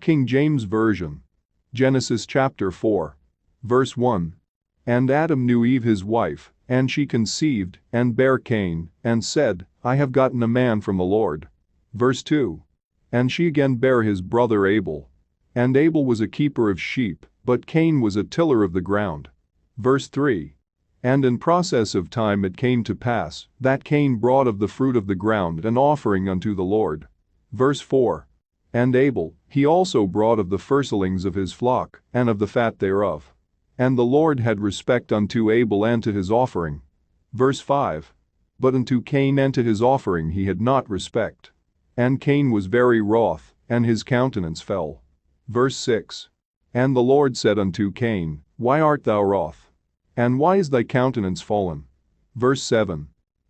King James Version. Genesis chapter 4. Verse 1. And Adam knew Eve his wife, and she conceived, and bare Cain, and said, I have gotten a man from the Lord. Verse 2. And she again bare his brother Abel. And Abel was a keeper of sheep, but Cain was a tiller of the ground. Verse 3. And in process of time it came to pass, that Cain brought of the fruit of the ground an offering unto the Lord. Verse 4. And Abel, he also brought of the firstlings of his flock, and of the fat thereof. And the Lord had respect unto Abel and to his offering. Verse 5. But unto Cain and to his offering he had not respect. And Cain was very wroth, and his countenance fell. Verse 6. And the Lord said unto Cain, Why art thou wroth? And why is thy countenance fallen? Verse 7.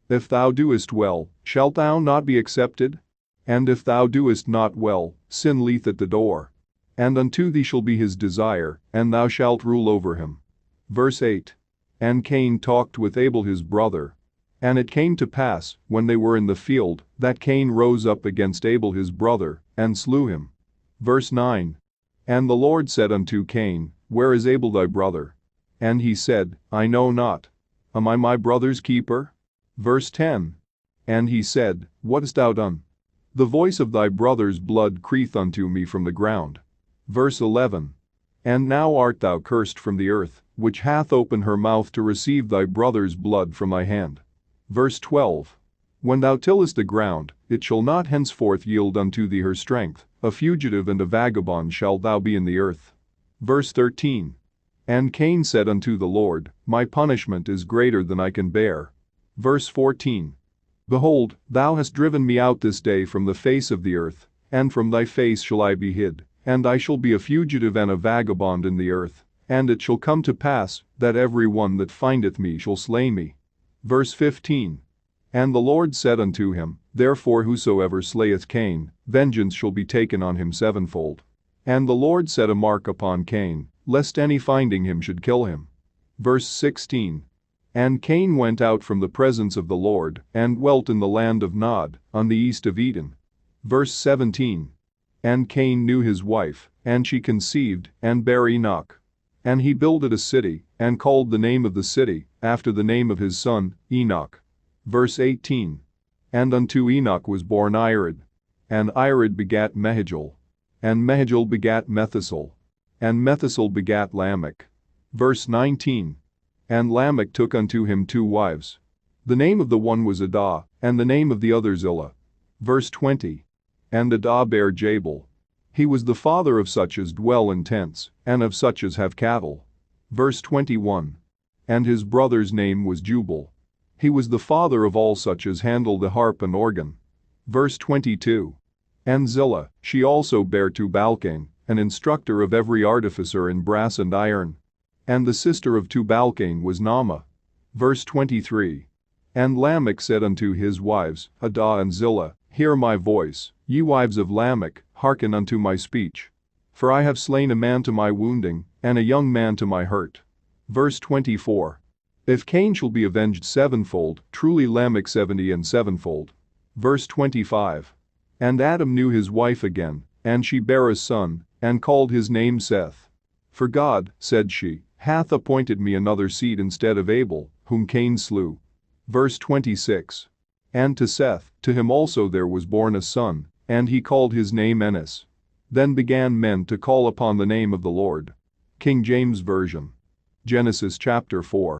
If thou doest well, shalt thou not be accepted? And if thou doest not well, sin lieth at the door. And unto thee shall be his desire, and thou shalt rule over him. Verse 8. And Cain talked with Abel his brother. And it came to pass, when they were in the field, that Cain rose up against Abel his brother, and slew him. Verse 9. And the Lord said unto Cain, Where is Abel thy brother? And he said, I know not. Am I my brother's keeper? Verse 10. And he said, What hast thou done? The voice of thy brother's blood crieth unto me from the ground. Verse 11. And now art thou cursed from the earth, which hath opened her mouth to receive thy brother's blood from thy hand. Verse 12. When thou tillest the ground, it shall not henceforth yield unto thee her strength, a fugitive and a vagabond shalt thou be in the earth. Verse 13. And Cain said unto the Lord, My punishment is greater than I can bear. Verse 14. Behold, thou hast driven me out this day from the face of the earth, and from thy face shall I be hid, and I shall be a fugitive and a vagabond in the earth, and it shall come to pass, that every one that findeth me shall slay me. Verse 15. And the Lord said unto him, Therefore whosoever slayeth Cain, vengeance shall be taken on him sevenfold. And the Lord set a mark upon Cain, lest any finding him should kill him. Verse 16. And Cain went out from the presence of the Lord, and dwelt in the land of Nod, on the east of Eden. Verse 17. And Cain knew his wife, and she conceived, and bare Enoch. And he builded a city, and called the name of the city, after the name of his son, Enoch. Verse 18. And unto Enoch was born Irad. And Irad begat Mehujael. And Mehujael begat Methusael. And Methusael begat Lamech. Verse 19. And Lamech took unto him 2 wives. The name of the one was Adah, and the name of the other Zillah. Verse 20. And Adah bare Jabal. He was the father of such as dwell in tents, and of such as have cattle. Verse 21. And his brother's name was Jubal. He was the father of all such as handle the harp and organ. Verse 22. And Zillah, she also bare Tubal-Cain, an instructor of every artificer in brass and iron. And the sister of Tubal-Cain was Naamah. Verse 23. And Lamech said unto his wives, Adah and Zillah, Hear my voice, ye wives of Lamech, hearken unto my speech. For I have slain a man to my wounding, and a young man to my hurt. Verse 24. If Cain shall be avenged sevenfold, truly Lamech 70 and sevenfold. Verse 25. And Adam knew his wife again, and she bare a son, and called his name Seth. For God, said she, hath appointed me another seed instead of Abel, whom Cain slew. Verse 26. And to Seth, to him also there was born a son, and he called his name Enos. Then began men to call upon the name of the Lord. King James Version. Genesis chapter 4.